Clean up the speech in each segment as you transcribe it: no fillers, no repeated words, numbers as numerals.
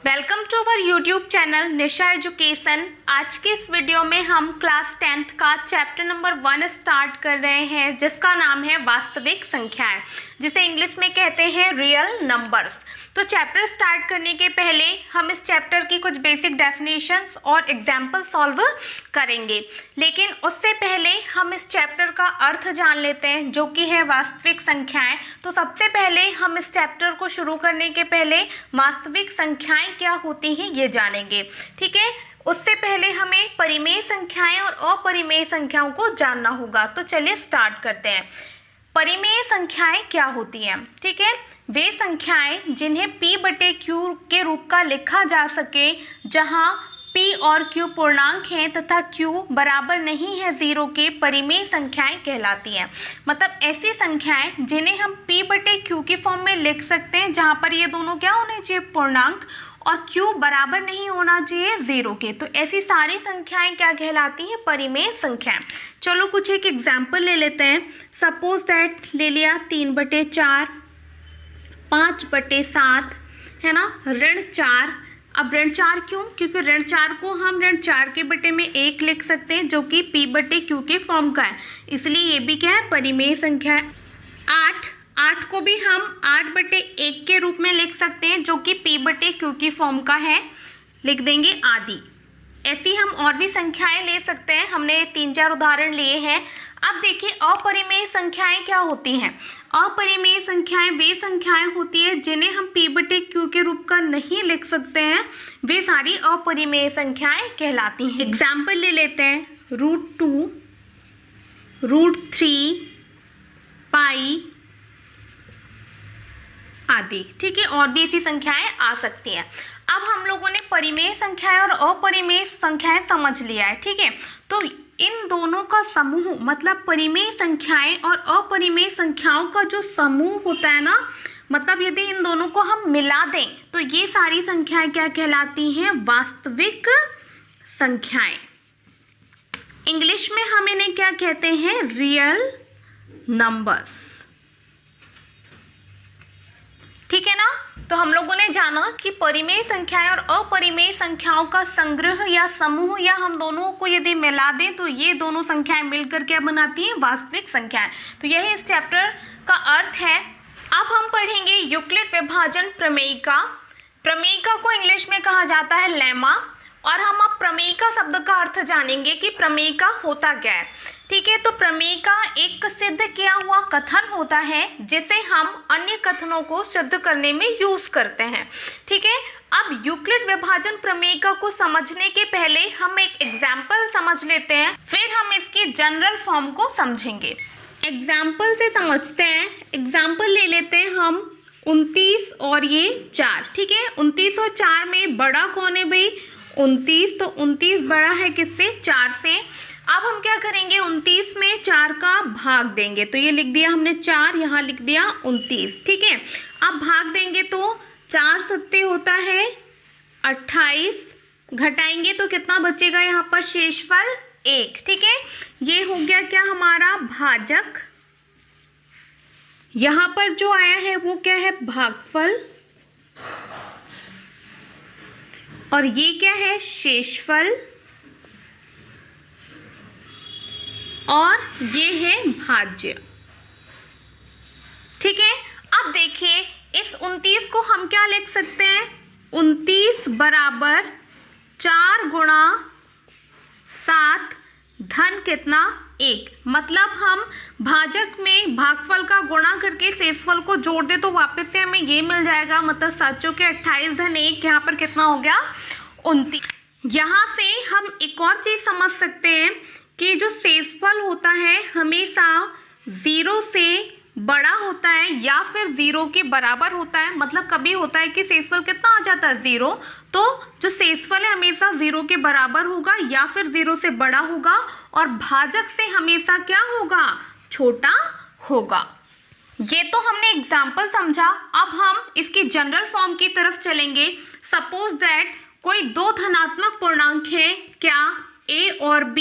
Welcome to our YouTube channel Nisha education. आज के इस वीडियो में हम क्लास 10th का चैप्टर नंबर 1 स्टार्ट कर रहे हैं, जिसका नाम है वास्तविक संख्याएं, जिसे इंग्लिश में कहते हैं रियल नंबर्स। तो चैप्टर स्टार्ट करने के पहले हम इस चैप्टर की कुछ बेसिक डेफिनेशंस और एग्जाम्पल सॉल्व करेंगे, लेकिन उससे पहले हम इस चैप्टर का अर्थ जान लेते हैं, जो कि है वास्तविक संख्याएं। तो सबसे पहले हम इस चैप्टर को शुरू करने के पहले वास्तविक संख्याएं क्या होती हैं ये जानेंगे, ठीक है। उससे पहले हमें परिमेय संख्याएं और अपरिमेय संख्याओं को जानना होगा। तो चलिए स्टार्ट करते हैं। परिमेय संख्याएं क्या होती हैं, ठीक है। वे संख्याएं जिन्हें p/q के रूप का लिखा जा सके, जहां p और q पूर्णांक हैं तथा q बराबर नहीं है 0 के, परिमेय संख्याएं कहलाती हैं। मतलब ऐसी संख्याएं जिन्हें हम p/q की फॉर्म में लिख सकते हैं, जहां पर ये दोनों क्या होने चाहिए, पूर्णांक, और q बराबर नहीं होना चाहिए 0 के। तो ऐसी सारी संख्याएं क्या कहलाती हैं, परिमेय संख्याएं। चलो कुछ एक एग्जाम्पल ले लेते हैं। सपोज दैट ले लिया 3/4, 5/7, है ना, ऋण 4। अब ऋण 4 क्यों? क्योंकि ऋण 4 को हम ऋण 4 के बटे में 1 लिख सकते हैं, जो कि p/q के फॉर्म का है, इसलिए ये भी क्या है, परिमेय संख्या है। 8 को भी हम 8/1 के रूप में लिख सकते हैं, जो कि p/q की फॉर्म का है, लिख देंगे आदि। ऐसी हम और भी संख्याएं ले सकते हैं, हमने 3-4 उदाहरण लिए हैं। अब देखिए अपरिमेय संख्याएं क्या होती हैं। अपरिमेय संख्याएं वे संख्याएं होती है जिन्हें हम p/q के रूप का नहीं लिख सकते हैं, वे सारी अपरिमेय संख्याएं कहलाती हैं। एग्जाम्पल ले लेते हैं, √2, √3, पाई आदि, ठीक है। और भी ऐसी संख्याएं आ सकती हैं। अब हम लोगों ने परिमेय संख्याएं और अपरिमेय संख्याएं समझ लिया है, ठीक है। तो इन दोनों का समूह, मतलब परिमेय संख्याएं और अपरिमेय संख्याओं का जो समूह होता है ना, मतलब यदि इन दोनों को हम मिला दें तो ये सारी संख्याएं क्या कहलाती हैं, वास्तविक संख्याएं। इंग्लिश में हम इन्हें क्या कहते हैं, रियल नंबर्स, ठीक है ना। तो हम लोगों ने जाना कि परिमेय संख्याएं और अपरिमेय संख्याओं का संग्रह या समूह, या हम दोनों को यदि मिला दें तो ये दोनों संख्याएं मिलकर क्या बनाती हैं, वास्तविक संख्याएं। तो यही इस चैप्टर का अर्थ है। अब हम पढ़ेंगे यूक्लिड विभाजन प्रमेयिका। प्रमेयिका को इंग्लिश में कहा जाता है लेमा, और हम अब प्रमेयिका शब्द का अर्थ जानेंगे कि प्रमेयिका होता क्या है, ठीक है। तो प्रमेयिका एक सिद्ध किया हुआ कथन होता है, जिसे हम अन्य कथनों को सिद्ध करने में यूज करते हैं, ठीक है। अब यूक्लिड विभाजन प्रमेयिका को समझने के पहले हम एक एग्जाम्पल समझ लेते हैं, फिर हम इसकी जनरल फॉर्म को समझेंगे। एग्जाम्पल से समझते हैं। एग्जाम्पल ले लेते हैं हम 29 और ये 4, ठीक है। 29 और 4 में बड़ा कौन है भाई, 29। तो 29 बड़ा है किससे, 4 से। अब हम क्या करेंगे, 29 में 4 का भाग देंगे। तो ये लिख दिया हमने 4, यहाँ लिख दिया 29, ठीक है। अब भाग देंगे तो 4 सत्ते होता है 28, घटाएंगे तो कितना बचेगा यहाँ पर, शेषफल 1, ठीक है। ये हो गया क्या हमारा भाजक। यहाँ पर जो आया है वो क्या है, भागफल, और ये क्या है, शेषफल, और ये है भाज्य, ठीक है। अब देखिए इस 29 को हम क्या लिख सकते हैं, 29 बराबर 4 गुणा 7 धन कितना, 1। मतलब हम भाजक में भागफल का गुणा करके शेषफल को जोड़ दे तो वापस से हमें ये मिल जाएगा, मतलब 7 चौके 28 धन 1, यहाँ पर कितना हो गया, 29। यहाँ से हम एक और चीज समझ सकते हैं कि जो शेषफल होता है हमेशा 0 से बड़ा होता है या फिर 0 के बराबर होता है। मतलब कभी होता है कि शेषफल कितना आ जाता है, 0, तो जो शेषफल है हमेशा 0 के बराबर होगा या फिर 0 से बड़ा होगा, और भाजक से हमेशा क्या होगा, छोटा होगा। ये तो हमने एग्जाम्पल समझा। अब हम इसकी जनरल फॉर्म की तरफ चलेंगे। सपोज दैट कोई 2 धनात्मक पूर्णांक है, क्या, a और b,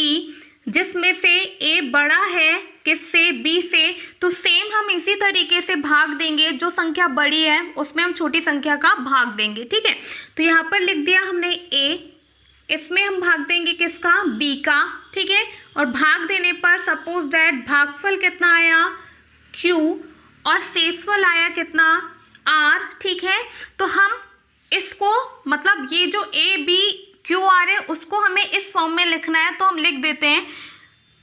जिसमें से a बड़ा है किससे, बी से, तो सेम हम इसी तरीके से भाग देंगे, जो संख्या बड़ी है उसमें हम छोटी संख्या का भाग देंगे। ठीक है, तो यहाँ पर लिख दिया हमने ए, इसमें हम भाग देंगे किसका, बी का। ठीक है, और भाग देने पर सपोज दैट भागफल कितना आया, क्यू, और शेषफल आया कितना, आर। ठीक है, तो हम इसको मतलब ये जो ए बी क्यू आर है उसको हमें इस फॉर्म में लिखना है, तो हम लिख देते हैं।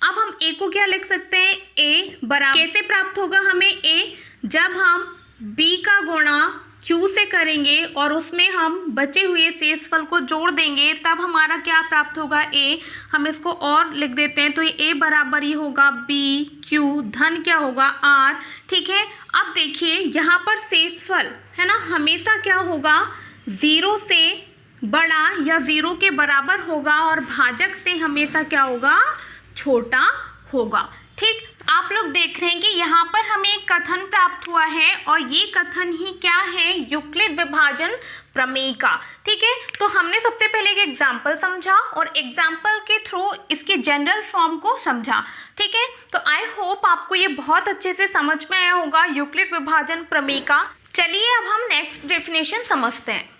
अब हम ए को क्या लिख सकते हैं, ए बराबर कैसे प्राप्त होगा हमें ए, जब हम बी का गुणा क्यू से करेंगे और उसमें हम बचे हुए शेषफल को जोड़ देंगे, तब हमारा क्या प्राप्त होगा, ए। हम इसको और लिख देते हैं, तो ये ए बराबर ही होगा बी क्यू धन क्या होगा, आर। ठीक है, अब देखिए यहाँ पर शेषफल है ना हमेशा क्या होगा, 0 से बड़ा या 0 के बराबर होगा, और भाजक से हमेशा क्या होगा, छोटा होगा। ठीक, आप लोग देख रहे हैं कि यहाँ पर हमें एक कथन प्राप्त हुआ है, और ये कथन ही क्या है, यूक्लिड विभाजन प्रमेय का। ठीक है, तो हमने सबसे पहले एक एग्जाम्पल समझा और एग्जाम्पल के थ्रू इसके जनरल फॉर्म को समझा। ठीक है, तो आई होप आपको ये बहुत अच्छे से समझ में आया होगा यूक्लिड विभाजन प्रमेय का। चलिए अब हम नेक्स्ट डेफिनेशन समझते हैं।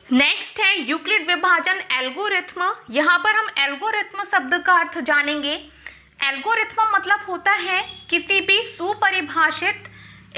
नेक्स्ट है यूक्लिड विभाजन एल्गोरिथ्म। यहाँ पर हम एल्गोरिथ्म शब्द का अर्थ जानेंगे। एल्गोरिथ्म मतलब होता है किसी भी सुपरिभाषित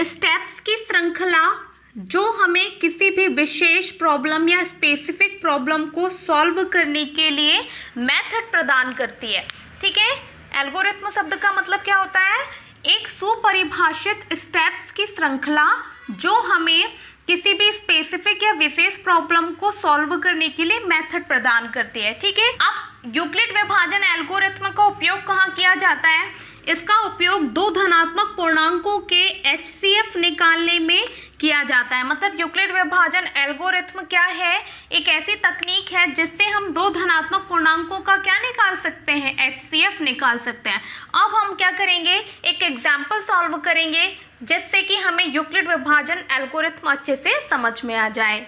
स्टेप्स की श्रृंखला जो हमें किसी भी विशेष प्रॉब्लम या स्पेसिफिक प्रॉब्लम को सॉल्व करने के लिए मेथड प्रदान करती है। ठीक है, एल्गोरिथ्म शब्द का मतलब क्या होता है, एक सुपरिभाषित स्टेप्स की श्रृंखला जो हमें किसी भी स्पेसिफिक या विशेष प्रॉब्लम को सॉल्व करने के लिए मेथड प्रदान करती है। ठीक है, अब यूक्लिड विभाजन एल्गोरिथ्म का उपयोग कहाँ किया जाता है, इसका उपयोग दो धनात्मक पूर्णांकों के HCF निकालने में किया जाता है। मतलब यूक्लिड विभाजन एल्गोरिथ्म क्या है, एक ऐसी तकनीक है जिससे हम दो धनात्मक पूर्णांकों का क्या निकाल सकते हैं, HCF निकाल सकते हैं। अब हम क्या करेंगे, एक एग्जाम्पल सॉल्व करेंगे जिससे कि हमें यूक्लिड विभाजन एल्गोरिथ्म अच्छे से समझ में आ जाए।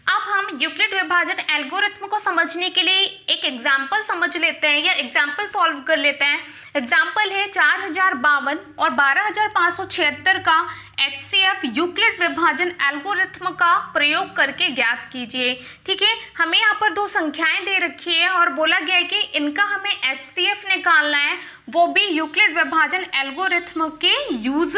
अब हम यूक्लिड विभाजन एल्गोरिथ्म को समझने के लिए एक एग्जाम्पल समझ लेते हैं या एग्जाम्पल सॉल्व कर लेते हैं। एग्जाम्पल है 4052 और 12576 का HCF यूक्लिड विभाजन एल्गोरिथ्म का प्रयोग करके ज्ञात कीजिए। ठीक है, हमें यहाँ पर दो संख्याएं दे रखी है और बोला गया है कि इनका हमें HCF निकालना है, वो भी यूक्लिड विभाजन एल्गोरिथ्म के यूज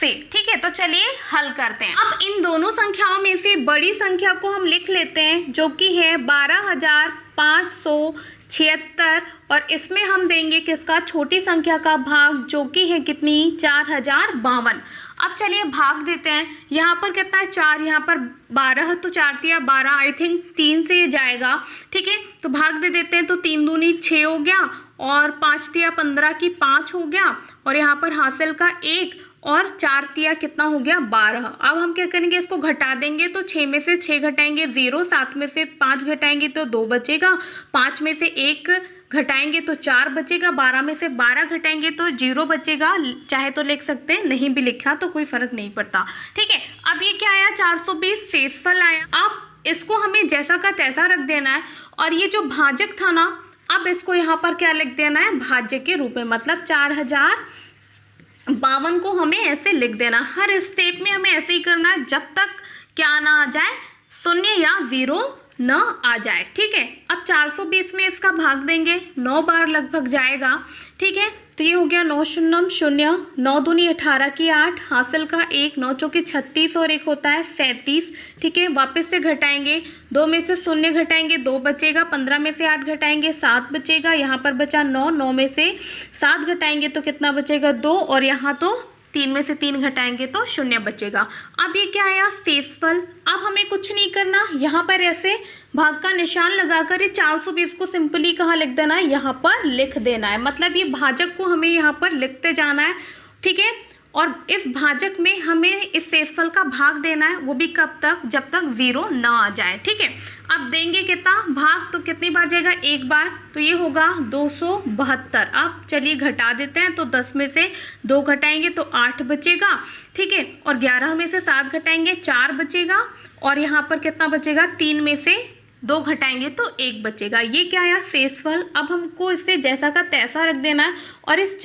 से। ठीक है, तो चलिए हल करते हैं। अब इन दोनों संख्याओं में से बड़ी संख्या को हम लिख लेते हैं जो कि है 12576 और इसमें हम देंगे किसका, छोटी संख्या का भाग जो कि है कितनी, 4052। अब चलिए भाग देते हैं। यहाँ पर कितना है 4, यहाँ पर 12, तो 4 तिया 12, आई थिंक 3 से जाएगा। ठीक है, तो भाग दे देते हैं, तो 3 दूनी 6 हो गया और 5 तिया 15 की 5 हो गया और यहाँ पर हासिल का 1 और 4 तिया कितना हो गया 12। अब हम क्या करेंगे, इसको घटा देंगे, तो 6 में से 6 घटाएंगे 0, 7 में से 5 घटाएंगे तो 2 बचेगा, 5 में से 1 घटाएंगे तो 4 बचेगा, 12 में से 12 घटाएंगे तो 0 बचेगा। चाहे तो लिख सकते हैं, नहीं भी लिखा तो कोई फर्क नहीं पड़ता। ठीक है, अब ये क्या आया, 420 शेषफल आया। अब इसको हमें जैसा का तैसा रख देना है और ये जो भाजक था ना, अब इसको यहाँ पर क्या लिख देना है, भाज्य के रूप में। मतलब 4052 को हमें ऐसे लिख देना। हर स्टेप में हमें ऐसे ही करना है जब तक क्या ना आ जाए, 0 या 0 न आ जाए। ठीक है, अब 420 में इसका भाग देंगे, 9 बार लगभग जाएगा। ठीक है, तो ये हो गया 9 शून्यम 0, 9 दूनी 18 की 8, हासिल का 1, 9 चौके 36 और 1 होता है 37। ठीक है, वापस से घटाएंगे, 2 में से 0 घटाएंगे 2 बचेगा, 15 में से 8 घटाएंगे 7 बचेगा, यहाँ पर बचा 9, 9 में से 7 घटाएंगे तो कितना बचेगा 2 और यहाँ तो 3 में से 3 घटाएंगे तो 0 बचेगा। अब ये क्या आया, शेषफल। अब हमें कुछ नहीं करना, यहाँ पर ऐसे भाग का निशान लगाकर ये 420 को सिंपली कहाँ लिख देना है, यहाँ पर लिख देना है। मतलब ये भाजक को हमें यहाँ पर लिखते जाना है। ठीक है, और इस भाजक में हमें इस शेषफल का भाग देना है, वो भी कब तक, जब तक 0 ना आ जाए। ठीक है, अब देंगे कितना भाग, तो कितनी बार जाएगा, 1 बार, तो ये होगा 272। अब चलिए घटा देते हैं, तो 10 में से 2 घटाएंगे तो 8 बचेगा। ठीक है, और 11 में से 7 घटाएंगे 4 बचेगा और यहाँ पर कितना बचेगा, 3 में से 2 घटाएंगे तो 1 बचेगा। ये क्या आया? शेषफल। अब हमको इसे जैसा का तैसा रख देना है और इस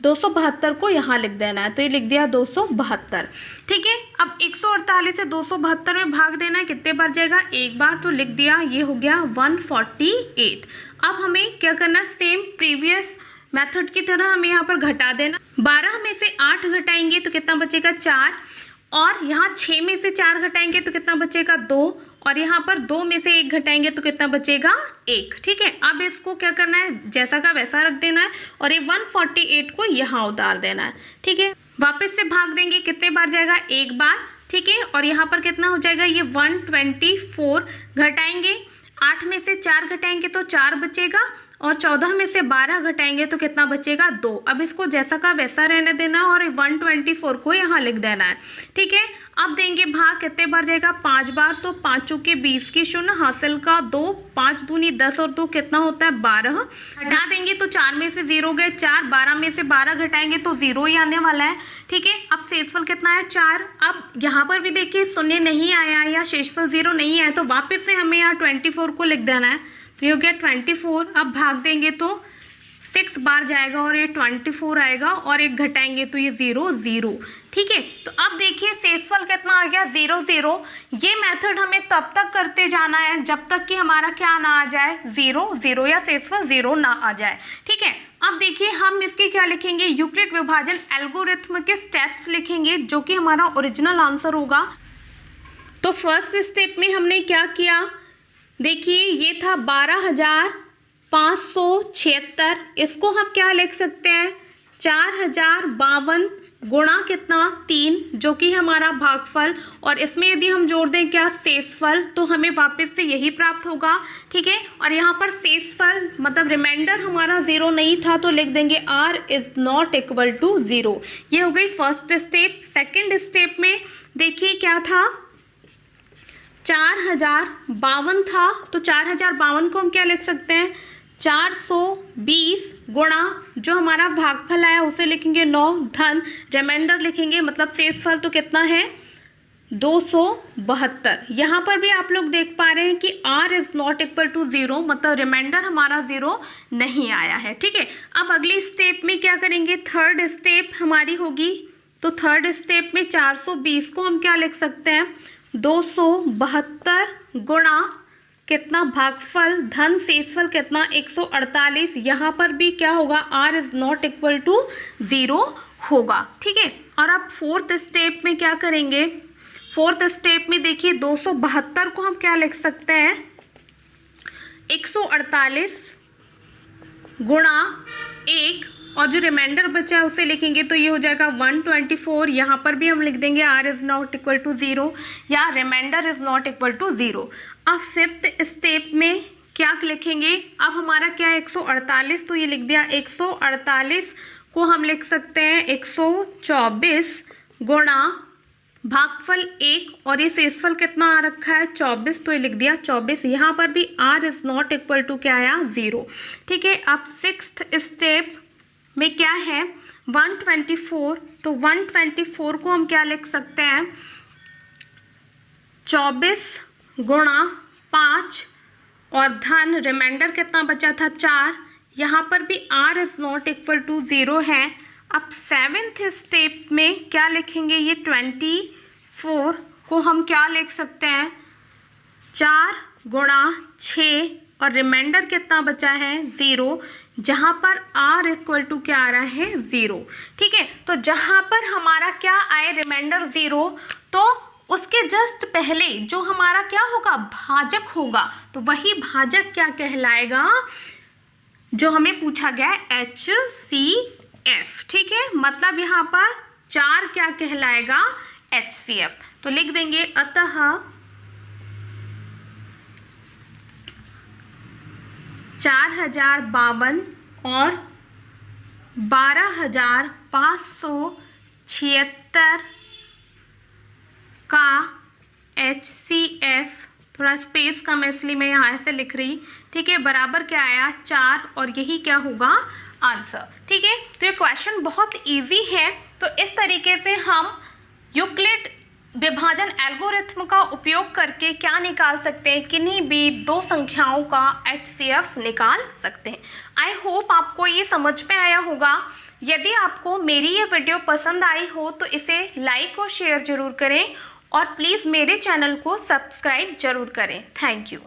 272 को यहाँ लिख देना है। तो ये लिख दिया 272। ठीक है, अब 148 से 272 में भाग देना है, कितने बार जाएगा? 1 बार, तो लिख दिया, ये हो गया 148। अब हमें क्या करना? सेम प्रीवियस मेथड की तरह हमें यहाँ पर घटा देना। 12 में से 8 घटाएंगे तो कितना बचेगा? 4, और यहाँ 6 में से 4 घटाएंगे तो कितना बचेगा? 2, और यहाँ पर 2 में से 1 घटाएंगे तो कितना बचेगा? 1। ठीक है, अब इसको क्या करना है? जैसा का वैसा रख देना है और ये 148 को यहाँ उतार देना है। ठीक है, वापस से भाग देंगे, कितने बार जाएगा? 1 बार। ठीक है, और यहाँ पर कितना हो जाएगा? ये 124 घटाएंगे, 8 में से 4 घटाएंगे तो 4 बचेगा, और 14 में से 12 घटाएंगे तो कितना बचेगा? 2। अब इसको जैसा का वैसा रहने देना और 124 को यहाँ लिख देना है। ठीक है, अब देंगे भाग, कितने बार जाएगा? 5 बार। तो 5 के 20 की 0, हासिल का 2, 5 दूनी 10 और 2 कितना होता है? 12। हटा देंगे तो 4 में से 0 गए 4, 12 में से 12 घटाएंगे तो 0 ही आने वाला है। ठीक है, अब शेषफल कितना है? 4। अब यहाँ पर भी देखिए शून्य नहीं आया या शेषफल 0 नहीं आया, तो वापस से हमें यहाँ 24 को लिख देना है। तो ये हो गया 24। अब भाग देंगे तो 6 बार जाएगा और ये 24 आएगा, और 1 घटाएंगे तो ये 0 0। ठीक है, तो अब देखिए शेषफल कितना आ गया? 0 0। ये मेथड हमें तब तक करते जाना है जब तक कि हमारा क्या ना आ जाए? 0 0, या शेषफल 0 ना आ जाए। ठीक है, अब देखिए हम इसके क्या लिखेंगे? यूक्लिड विभाजन एल्गोरिथम के स्टेप्स लिखेंगे, जो कि हमारा ओरिजिनल आंसर होगा। तो फर्स्ट स्टेप में हमने क्या किया? देखिए ये था 12,576, इसको हम क्या लिख सकते हैं? 4052 गुणा कितना? 3, जो कि हमारा भागफल, और इसमें यदि हम जोड़ दें क्या? शेषफल, तो हमें वापस से यही प्राप्त होगा। ठीक है, और यहाँ पर शेषफल मतलब रिमाइंडर हमारा 0 नहीं था, तो लिख देंगे r is not equal to 0। ये हो गई फर्स्ट स्टेप। सेकेंड स्टेप में देखिए क्या था? 4052 था, तो 4052 को हम क्या लिख सकते हैं? 420 गुणा जो हमारा भागफल आया उसे लिखेंगे 9, धन रिमाइंडर लिखेंगे, मतलब शेषफल तो कितना है? 272। यहाँ पर भी आप लोग देख पा रहे हैं कि r is not equal to 0, मतलब रिमाइंडर हमारा 0 नहीं आया है। ठीक है, अब अगली स्टेप में क्या करेंगे? थर्ड स्टेप हमारी होगी। तो थर्ड स्टेप में 420 को हम क्या लिख सकते हैं? 272 गुणा कितना? भागफल, धन शेषफल कितना? 148। यहाँ पर भी क्या होगा? r is not equal to 0 होगा। ठीक है, और अब फोर्थ स्टेप में क्या करेंगे? फोर्थ स्टेप में देखिए 272 को हम क्या लिख सकते हैं? 148 गुणा 1, और जो रिमाइंडर बचा है उसे लिखेंगे तो ये हो जाएगा 124। यहाँ पर भी हम लिख देंगे r is not equal to 0, या remainder is not equal to 0। अब फिफ्थ स्टेप में क्या लिखेंगे? अब हमारा क्या है? 148, तो ये लिख दिया 148 को हम लिख सकते हैं 124 गुणा भागफल 1, और ये शेषफल कितना आ रखा है? 24, तो ये लिख दिया 24। यहाँ पर भी r is not equal to क्या आया? 0। ठीक है, अब सिक्स्थ स्टेप में क्या है? 124, तो 124 को हम क्या लिख सकते हैं? 24 गुणा 5, और धन रिमाइंडर कितना बचा था? 4। यहाँ पर भी r is not equal to 0 है। अब सेवेंथ स्टेप में क्या लिखेंगे? ये 24 को हम क्या लिख सकते हैं? 4 गुणा 6, और रिमाइंडर कितना बचा है? 0, जहाँ पर r इक्वल टू क्या आ रहा है? 0। ठीक है, तो जहाँ पर हमारा क्या आए? रिमाइंडर 0, तो उसके जस्ट पहले जो हमारा क्या होगा? भाजक होगा। तो वही भाजक क्या कहलाएगा? जो हमें पूछा गया है HCF। ठीक है, मतलब यहाँ पर 4 क्या कहलाएगा? HCF। तो लिख देंगे अतः 4052 और 12,576 का HCF, थोड़ा स्पेस कम है इसलिए मैं यहाँ से लिख रही। ठीक है, बराबर क्या आया? 4, और यही क्या होगा? आंसर। ठीक है, तो ये क्वेश्चन बहुत इजी है। तो इस तरीके से हम यूक्लिड विभाजन एल्गोरिथ्म का उपयोग करके क्या निकाल सकते हैं, किन्हीं भी दो संख्याओं का HCF निकाल सकते हैं। आई होप आपको ये समझ में आया होगा। यदि आपको मेरी ये वीडियो पसंद आई हो तो इसे लाइक और शेयर जरूर करें और प्लीज़ मेरे चैनल को सब्सक्राइब जरूर करें। Thank you.